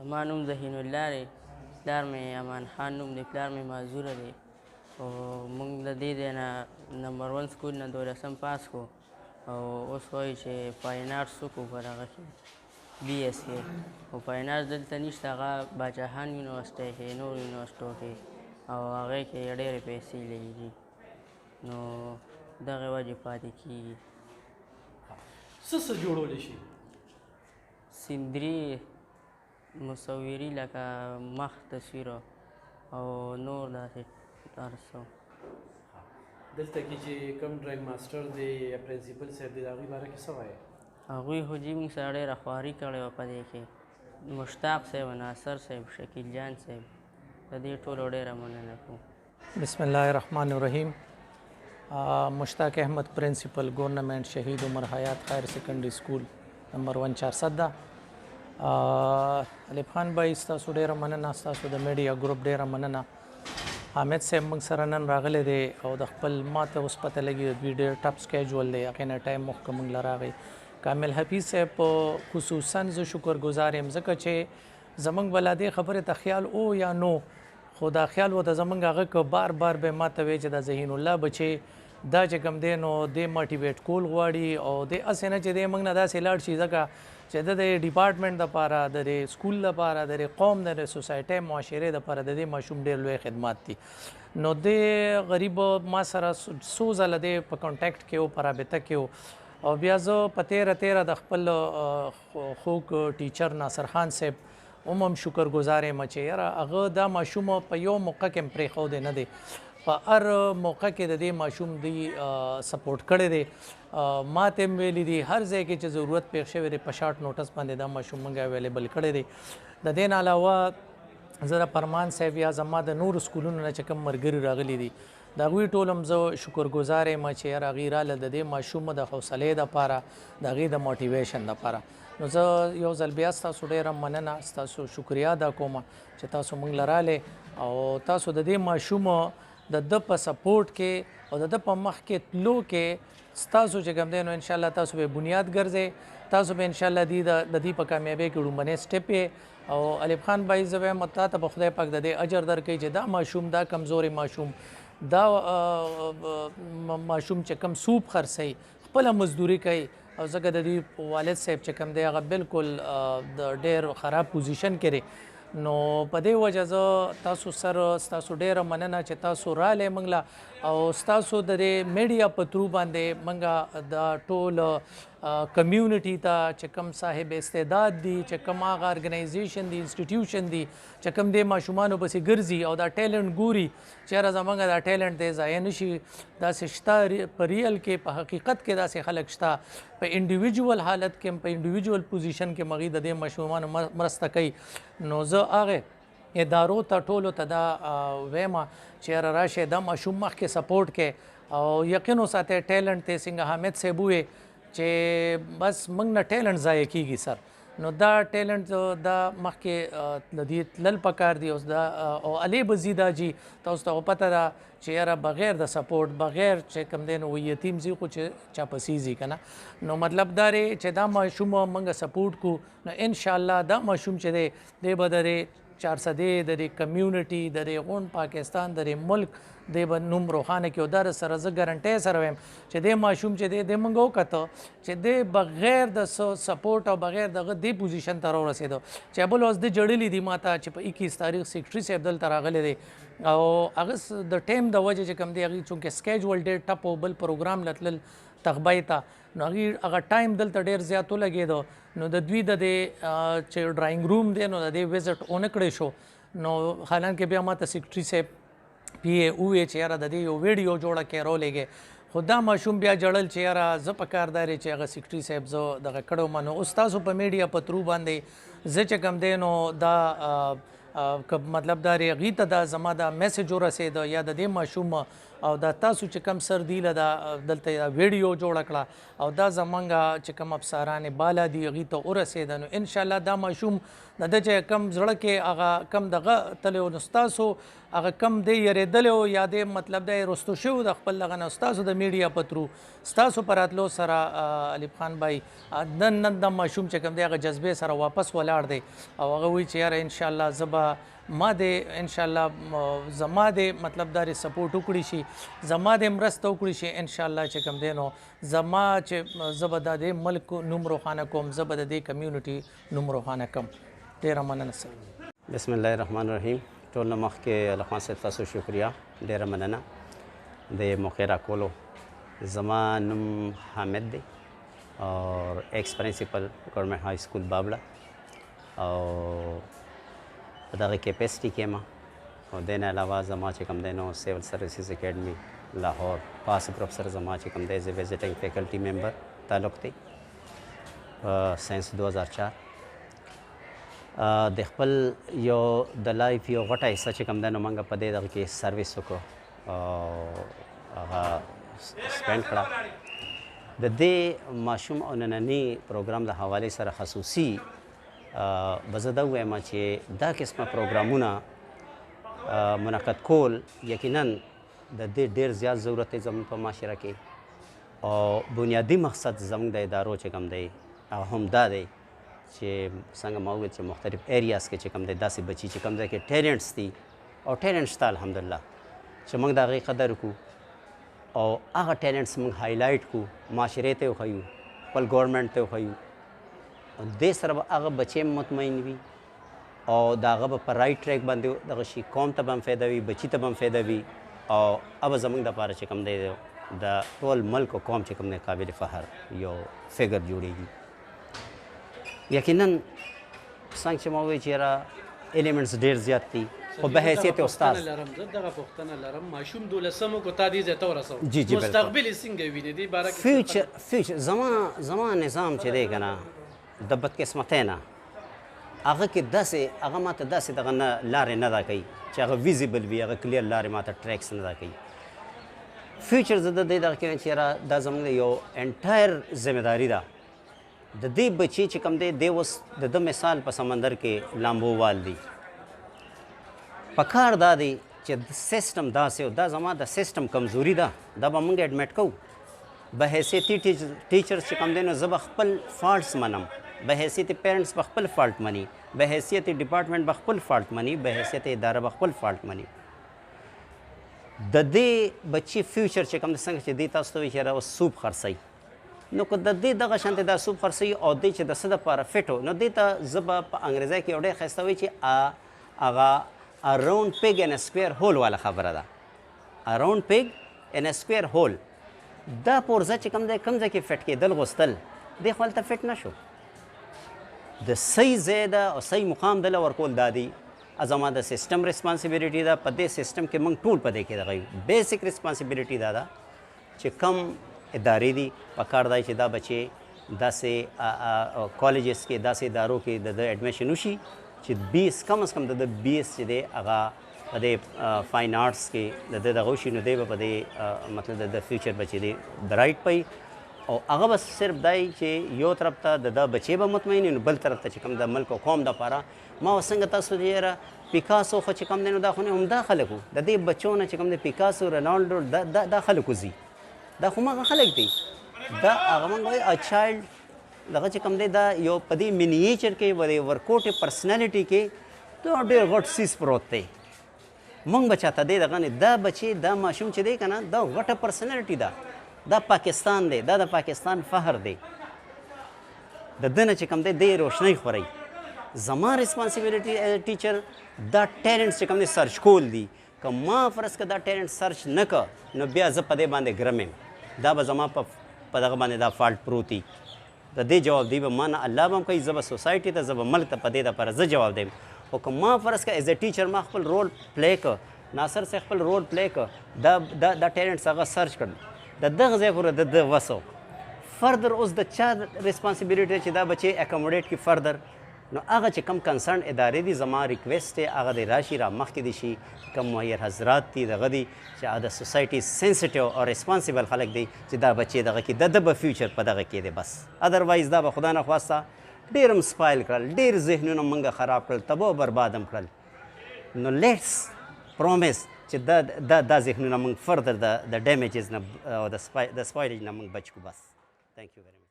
ما نوم ذهین الله دی، پلار مې امان خان نوم دی، پلار مې معذوره دی. او موږ د دې ځای نه نمبر 1 سکول نه 12 پاس کړو او اوس وایي چې فاین آرټس وکړو په دغه کې BS کې. او فاین آرټس دلته نشته، هغه باچاخان یونیورسټۍ کې، نور یونیورسټو کې او هغې کې ډېرې پیسې لګېږي، نو دغې وجې پاتې کېږي. څه جوړولی شي؟ سندري، مصوري لکه مخ تصویر او نور داسې هر څه. دلته کې چې کوم ډرایینګ ماسټر دی یا پرنسپل صاحب دی د هغوی باره کې څه وایې؟ هغوی خو جي موږ سره ډېره خواري کړې وه په دې کې. مشتاق صاحب، ناصر صاحب، شکیل جان صاحب، د دې ټولو ډېره مننه کوم. بسم الله الرحمن الرحیم. مشتاق احمد پرنسپل گورنمنٹ شهید عمر حیات خیر سیکنډري سکول نمبر 1 410. الف خان بھائی ستاسو ډېره مننه، ستاسو د میډیا ګروپ ډېره مننه. حامد صاحب موږ سره نن راغلی دی او د خپل ماته اوس پته لګي دوی ډېر ټپ سکیجول دی، هغې نه ټایم مخکې موږ له راغی. کامل حفیظ صاحب خصوصا زه شکرګزار یم ځکه چې زموږ به لا دې خبرې ته خیال او یا نو، خو دا خیال و د زموږ هغه که بار بار به ما ته وایي چې د ذهین الله بچې دا چې کوم دی نو دې موټیویټ کول غواړي او دې هسې نه چې دې موږ نه داسې لاړ شي ځکه چې د دې ډپارټمنټ دپاره، د دې سکول لپاره، د دې قوم، د دې سوسایټۍ معاشرې دپاره د دې ماشوم ډېر لوی خدمات دي. نو دې غریب ما سره څو ځله دې په کانټیکټ کې و، په رابطه کې و او بیا زه په تیره د خپل خوږ ټیچر ناصر خان صاحب هم شکرګزار یم چې یاره هغه دا ماشوم په یو موقع کې پرېښودی نه دی، په هر موقع کې د دې ماشوم دی سپورټ کړی دی. ما ته هم ویلي دي هر ځای کې چې ضرورت پېښ شوی دی په شارټ نوټس باندې دا ماشوم موږ اویلیبل کړی دی. د دې نه علاوه زه د فرمان صاحب یا زما د نورو سکولونو نه چې کوم ملګري راغلي دي د هغوی ټول هم زه شکرګزار یم چې یاره هغوی راله د دې ماشوم د حوصلې دپاره، د هغې د موټیویشن دپاره. نو زه یو ځل بیا ستاسو ډېره مننه، ستاسو شکریا ادا کوم چې تاسو موږ له رالی او تاسو د دې ماشوم د ده په سپورټ کې او د ده په مخ کې تلو کې ستاسو چې کوم دی نو انشاءالله تاسو به بنیاد ګرځئ، تاسو به انشاءالله د دې په کامیابۍ کې لومړنی سټپ یې. او الف خان بھائی زه وایم تا ته به خدای پاک د دې اجر درکوي چې دا ماشوم، دا کمزوري ماشوم، دا ماشوم چې کم سوپ خرڅوي، خپله مزدوري کوي او ځکه د دې والد صاحب چې کوم دی هغه بالکل د ډېر خراب پوزیشن کې دی. نو په دې وجه زه تاسو سره ستاسو ډېره مننه چې تاسو رالی موږ له او ستاسو د دې میډیا په ترو باندې موږ دا ټول کمیونټي ته چې کوم صاحب استعداد دي، چې کوم هغه ارګنایزیشن دي، انسټیټیوشن دي چې کوم دې ماشومانو پسې ګرځي او دا ټیلنټ ګوري چې یاره زموږ دا ټیلنټ دی ضایع نه شي. داسې شته په ریل کې، په حقیقت کې داسې خلک شته، په انډیویجول حالت کې، په انډیویجول پوزیشن کې هغوی د دې ماشومانو مرسته کوي. نو زه هغې ادارو ته ټولو ته دا ویمه چې یاره راشئ دا ماشوم مخکې سپورټ کې او یقین وساتئ ټیلنټ دی څنګه حامد صاحب وویې چې بس موږ نه ټیلنټ ضایع کېږي سر. نو دا ټیلنټ دا مخکې د دې تلل پکار دی اوس دا او علی بزي دا جي تاسو ته پته ده چې یاره بغیر د سپورټ، بغیر چې کوم دی نو یتیم ځي خو چې چا پسې ځي که نه. نو مطلب دا دی چې دا ماشوم موږ سپورټ کړو نو انشاءالله دا ماشوم چې دی دی به د دې 400 د دې کمیونټي، د دې غونډ پاکستان، د دې ملک دی به نوم روښانه کړي او دا سره زه ګارنټۍ سره وایم چې دې ماشوم چې دی موږ وکته چې دی بغیر د سپورټ او بغیر دغه دې پوزیشن ته راورسېدو چې بل اوس د جړلي دي ما ته چې په 21 تاریخ سیکرټري صاحب دلته راغلی دی او هغه د ټایم د وجې چې کوم دی هغې چونکې سکیجول ډېر ټپ او بل پروګرام له تلل تغبۍ ته نو هغه ټایم دلته ډېر زیات ولګېدو. نو د دوی د دې چې ډرایینګ روم دی نو د دې وزټ ونه کړی شو. نو حالانکې بیا ما ته سیکرټري صاحب پی ای وویې چې یاره د دې یو ویډیو جوړه کړې راولېږې خو دا ماشوم بیا جړل چې یاره زه په کار دارې چې هغه سیکرټري صاحب زه دغه کړی وم. نو اوس تاسو په میډیا په ترو باندې زه چې کوم دی نو دا مطلب دا دی هغوی ته دا زما دا میسج ورسېده یا د دې ماشوم او دا تاسو چې کوم سر دی له دلته ویډیو جوړه کړه او دا زمونږ چې کوم افسران بالا دي هغوی ته ورسېده نو انشاءالله دا ماشوم د ده چې کم زړه کې هغه کم دغه تللی و نو ستاسو هغه کم دی یریدلی و یا دی مطلب دی رستو شوي د خپل دغه نه ستاسو د میډیا په ترو ستاسو په راتلو سره الف خان بھائی نن د ماشوم چې کوم دی هغه جذبې سره واپس ولاړ دی او هغه وایي چې یاره انشاءالله زه به ما دې انشاءالله زما دې مطلب دا سپورټ وکړي شي زما دې مرسته وکړي شي انشاءالله چې کوم دی نو زما چې زه به د دې ملک نوم روښانه کوم زه به د دې کمیونټي نوم روښانه کوم ډېره مننه سر بسم الله الرحمن الرحیم ټول نه مخکې الخوان صاحب تاسو شکریه ډېره مننه د موقع راکولو زما نوم حامد دی اور ایکس پرنسپل گورنمنٹ های سکول بابړه او په دغه کیپیسټي کې ما او د نه علاوه زما چې کوم دی نو سیول سروسز اکیډمي لاهور پاس پروفیسر زما چې کوم دی ز وزټینګ فیکلټي ممبر تعلق دی ساينس 2004 د خپل یو د لایف یو غټه حصہ چې کوم دی نو موږ په دې دغه کې سروس وکړو او هغه سپینډ کړه د دې ماشوم او نننی پروګرام د حوالې سره خصوصي به زه دا ووایم چې دا قسمه پروګرامونه منعقد کول یقینا د دې ډېر زیات ضرورت دی زموږ په معاشره کې او بنیادي مقصد زموږ د ادارو چې کوم دی هغه هم دا دی چې څنګه ما وویل چې مختلف ایریاز کې چې کوم دی داسې بچي چې کوم ځای کې ټیلنټس دي او ټیلنټ شته الحمدلله چې موږ د هغې قدر وکړو او هغه ټیلنټس موږ هایلایټ کړو معاشرې ته یې وښیو خپل ګورنمنټ ته یې وښیو دې سره به هغه بچې مطمئن وي او د هغه به په رایټ ټریک باندې دغه شي قوم ته به هم فایده وي بچي ته به هم فایده وي او هغه زموږ دپاره چې کوم دی د ټول ملک او قوم چې کوم دی قابل فخر یو فګر جوړېږي یقینا څنګه چې ما وویل چې یاره ایلیمنټس ډېر زیات دي خو به حیثیت استاد زه دغه پوښتنه لرم ماشوم 12مو کو تا دې ځای ته ورسوه جی جی مستقبل یې څنګه وینې دې باره کې فیوچر زما نظام چې دی که نه د بدقسمتۍ نه هغه کې داسې هغه ماته داسې دغه نه لارې نه دا کوي چې هغه ویزیبل وي هغه کلیر لارې ماته ټریکس نه دا کوي فیوچر زه د دې دغه کې چې یاره دا زموږ یو انټایر ذمهداري ده د دې بچي چې کوم دی دی اوس د ده مثال په سمندر کې لامبووال دی پکار دا دی چې سیسټم داسې او دا زما د سیسټم کمزوري ده دا به موږ ایډمیټ کوو به حیثیتي ټیچرز چې کوم دی نو زه به خپل فالټس منم به حیثیت پیرنټس به خپل فالټ مني به حیثیت ډپارټمنټ به خپل فالټ مني به حیثیت اداره به خپل فالټ مني د دې بچي فیوچر چې کوم دی څنګه چې دی تاسو ته وایي چې یاره اوس سوپ خرڅوي نو که د دې دغه شانتې دا سوپ خرڅوي او دی چې د څه دپاره فټ و نو دې ته زه به په انګریزۍ کې یو ډېر ښایسته وایي چې هغه اراوند پیګ ان سکویر هول والا خبره ده اراوند پیګ ان سکویر هول دا پورزه چې کوم دی کوم ځای کې فټ کېدل غوښتل دې خو هلته فټ نه شو د صحیح ځای ده او صحیح مقام دله ورکول دا دی زما د سیسټم ریسپانسبلیټي ده په دې سیسټم کې موږ ټول په دې کې دغه یو بیسک ریسپانسبلیټي دا ده چې کم ادارې دي پکار دی چې دا بچې داسې کالجز کې داسې ادارو کې د ایډمیشن وشي چې 20 کم از کم د 20 چې دی هغه په دې فاین آرټس کې د دغه وشي نو دی به په دې مطلب د فیوچر بچی دی د رایټ پي او هغه بس صرف دی چې یو طرف ته د بچې به مطمئن نو بل طرف ته چې کوم د ملک او قوم دپاره ما څنګه تاسو دی یاره پیکاسو خو چې کوم دی نو دا خو نه همدا خلک وو د دې بچو نه چې کوم دی پیکاسو رونالډو دا خلک وځي دا خو مغه خلک دي دا هغه موږ وایي ا چایلډ دغه چې کوم دی دا یو په دې منیچر کې ورې ورکوټې پرسنالټي کې دا ډېر غټ سیس پروت دی موږ به چاته دی دغه نه دا بچې دا ماشوم چې دی که نه دا غټه پرسنالټي ده دا پاکستان دی دا د پاکستان فخر دی د ده نه چې کوم دی دی روشنۍ خورئ زما ریسپانسبلیټي ایز ټیچر دا ټیلنټس چې کوم دی سرچ کول دي که ما فرض که دا ټیلنټ سرچ نه که نو بیا زه په دې باندې ګرم یم دا به زما په دغه باندې دا فالټ پروت وي د دې جواب دی به ما نه الله به هم کوي زه به سوسایټي ته زه به ملک ته په دې دپاره زه جواب دیم خو که ما فرض که ایز ا ټیچر ما خپل رول پلی که ناصر صاحب خپل رول پلی که دا ټیلنټس هغه سرچ کړل د دغه ځای پورې د ده وسو فردر اوس د چا ریسپانسبلیټي چې دا بچې اکوموډیټ کړي فردر نو هغه چې کم کنسرن ادارې دي زما ریکویسټ دی هغه د راشي را مخکې دي شي کم مهیر حضرات دي دغه دي چې هغه د سوسایټي سینسټیو او ریسپانسیبل خلک دي چې دا بچې دغه کې د به فیوچر په دغه کې دی بس ادروایز دا به خدا نخواسته ډېر هم سپایل کړل، ډېر ذهنونه موږ خراب کړل، تباه او برباد هم کړل. نو لیټس پرومیس چې دا ذهنونه موږ فردر د ډیمیجز نه او د سپایلج نه موږ بچ کړو. بس. تھینک یو ویری مچ.